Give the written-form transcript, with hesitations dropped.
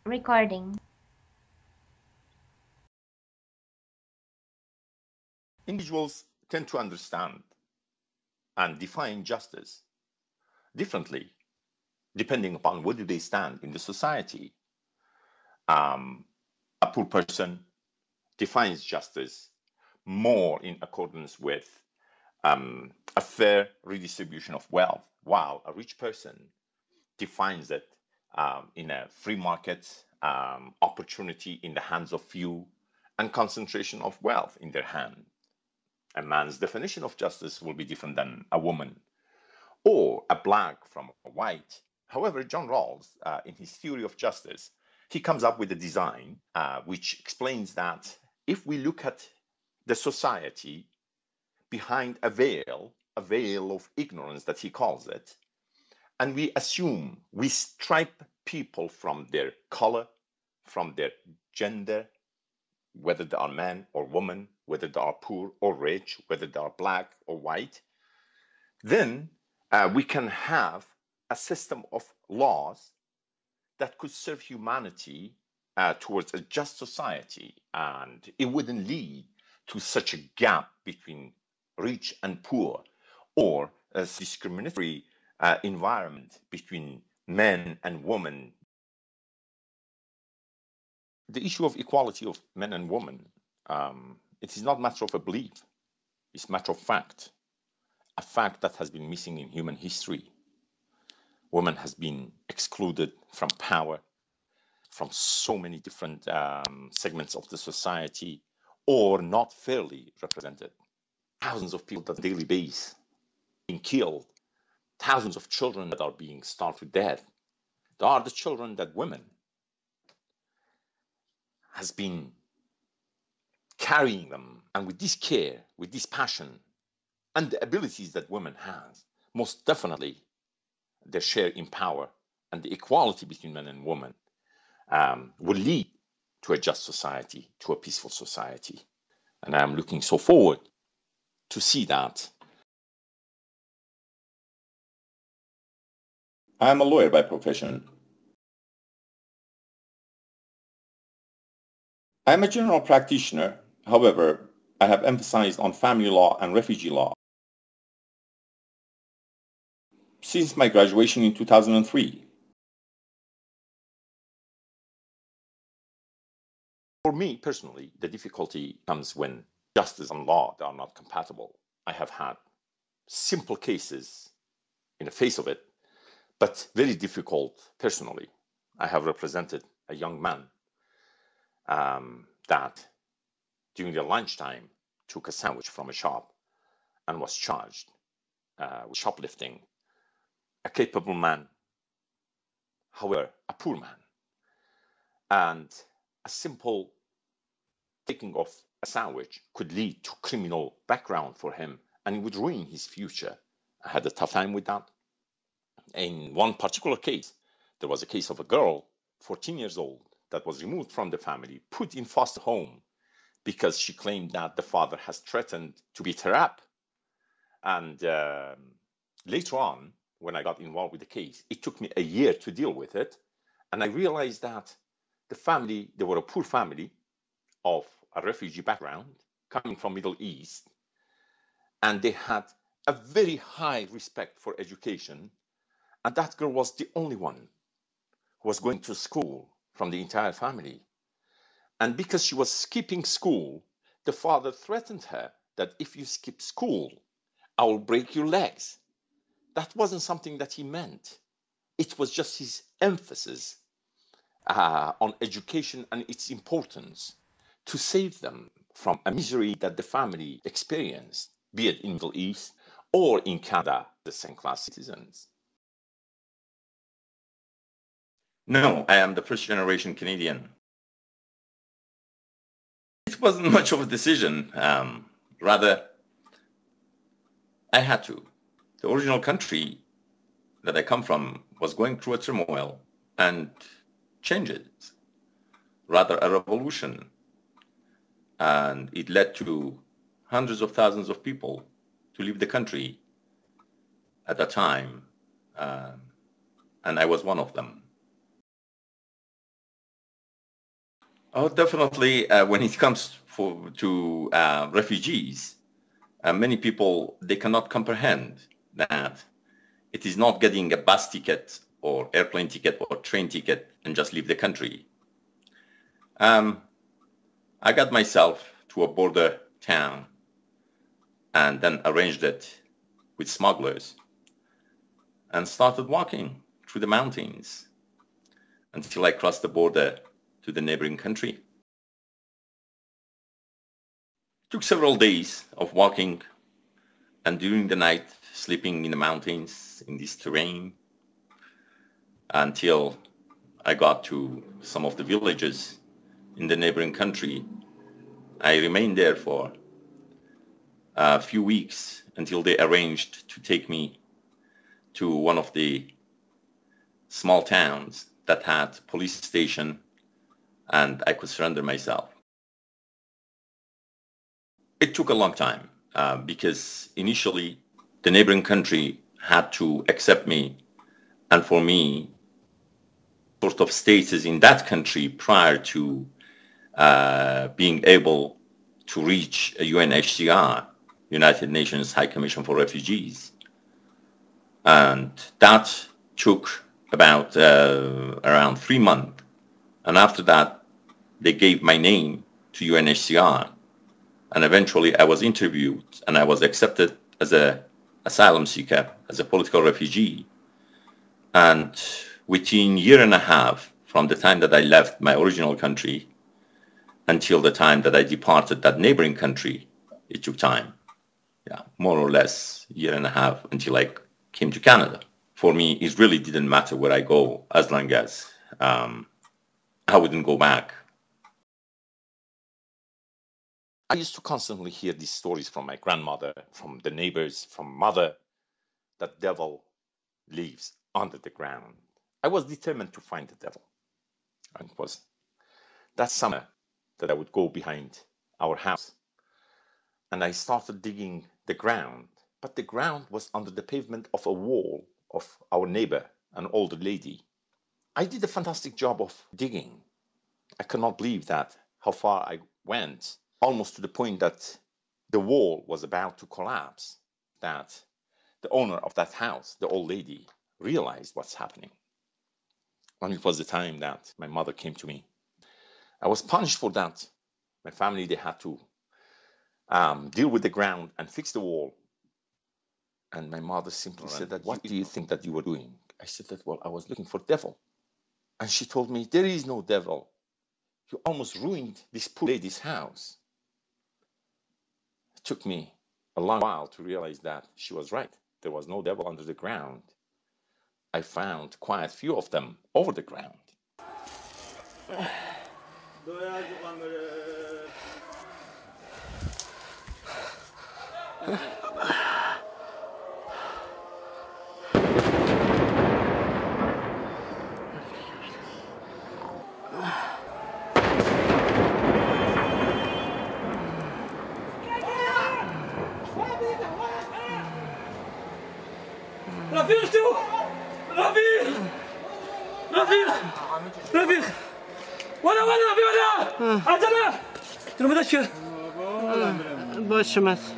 Recording. Individuals tend to understand and define justice differently, depending upon where they stand in the society. A poor person defines justice more in accordance with a fair redistribution of wealth, while a rich person defines it in a free market, opportunity in the hands of few, and concentration of wealth in their hand. A man's definition of justice will be different than a woman, or a black from a white. However, John Rawls, in his theory of justice, he comes up with a design which explains that if we look at the society behind a veil of ignorance that he calls it, and we assume, we stripe people from their color, from their gender, whether they are man or woman, whether they are poor or rich, whether they are black or white, then we can have a system of laws that could serve humanity towards a just society, and it wouldn't lead to such a gap between rich and poor, or a discriminatory environment between men and women. The issue of equality of men and women, it is not a matter of a belief, it's a matter of fact, a fact that has been missing in human history. Women has been excluded from power, from so many different segments of the society, or not fairly represented. Thousands of people on a daily basis being killed, thousands of children that are being starved to death. They are the children that women has been carrying them, and with this care, with this passion, and the abilities that women has, most definitely their share in power and the equality between men and women will lead to a just society, to a peaceful society. And I'm looking so forward to see that. I'm a lawyer by profession. I'm a general practitioner. However, I have emphasized on family law and refugee law since my graduation in 2003. For me personally, the difficulty comes when justice and law are not compatible. I have had simple cases in the face of it, but very difficult personally. I have represented a young man that during the lunchtime took a sandwich from a shop and was charged with shoplifting. A capable man, however, a poor man. And a simple taking of a sandwich could lead to criminal background for him, and it would ruin his future. I had a tough time with that. In one particular case, there was a case of a girl, 14 years old, that was removed from the family, put in foster home because she claimed that the father has threatened to beat her up. And later on, when I got involved with the case, it took me a year to deal with it. And I realized that the family, they were a poor family of a refugee background coming from Middle East, and they had a very high respect for education, and that girl was the only one who was going to school from the entire family. And because she was skipping school, the father threatened her that if you skip school, I will break your legs. That wasn't something that he meant. It was just his emphasis on education and its importance to save them from a misery that the family experienced, be it in Middle East or in Canada, the second-class citizens. No, I am the first-generation Canadian. It wasn't much of a decision. Rather, I had to. The original country that I come from was going through a turmoil, and changes, rather a revolution. And it led to hundreds of thousands of people to leave the country at that time, and I was one of them. Oh, definitely. When it comes to refugees, many people, they cannot comprehend that it is not getting a bus ticket or airplane ticket or train ticket and just leave the country. I got myself to a border town and then arranged it with smugglers and started walking through the mountains until I crossed the border to the neighboring country. It took several days of walking and during the night sleeping in the mountains in this terrain until I got to some of the villages in the neighboring country. I remained there for a few weeks until they arranged to take me to one of the small towns that had police station and I could surrender myself. It took a long time because initially the neighboring country had to accept me and for me sort of status in that country prior to being able to reach a UNHCR, United Nations High Commission for Refugees. And that took about around 3 months. And after that, they gave my name to UNHCR. And eventually I was interviewed and I was accepted as an asylum seeker, as a political refugee. And within a year and a half from the time that I left my original country until the time that I departed that neighboring country, it took time. Yeah, more or less a year and a half until I came to Canada. For me, it really didn't matter where I go as long as I wouldn't go back. I used to constantly hear these stories from my grandmother, from the neighbors, from mother, that devil lives under the ground. I was determined to find the devil. And it was that summer that I would go behind our house. And I started digging the ground, but the ground was under the pavement of a wall of our neighbor, an older lady. I did a fantastic job of digging. I cannot believe that, how far I went, almost to the point that the wall was about to collapse, that the owner of that house, the old lady, realized what's happening. And it was the time that my mother came to me. I was punished for that. My family, they had to deal with the ground and fix the wall. And my mother simply said that, what do you think that you were doing? I said that, well, I was looking for devil. And she told me, there is no devil. You almost ruined this poor lady's house. It took me a long while to realize that she was right. There was no devil under the ground. I found quite a few of them over the ground. رفيق وانا عجله عجله ترمدش باشه مس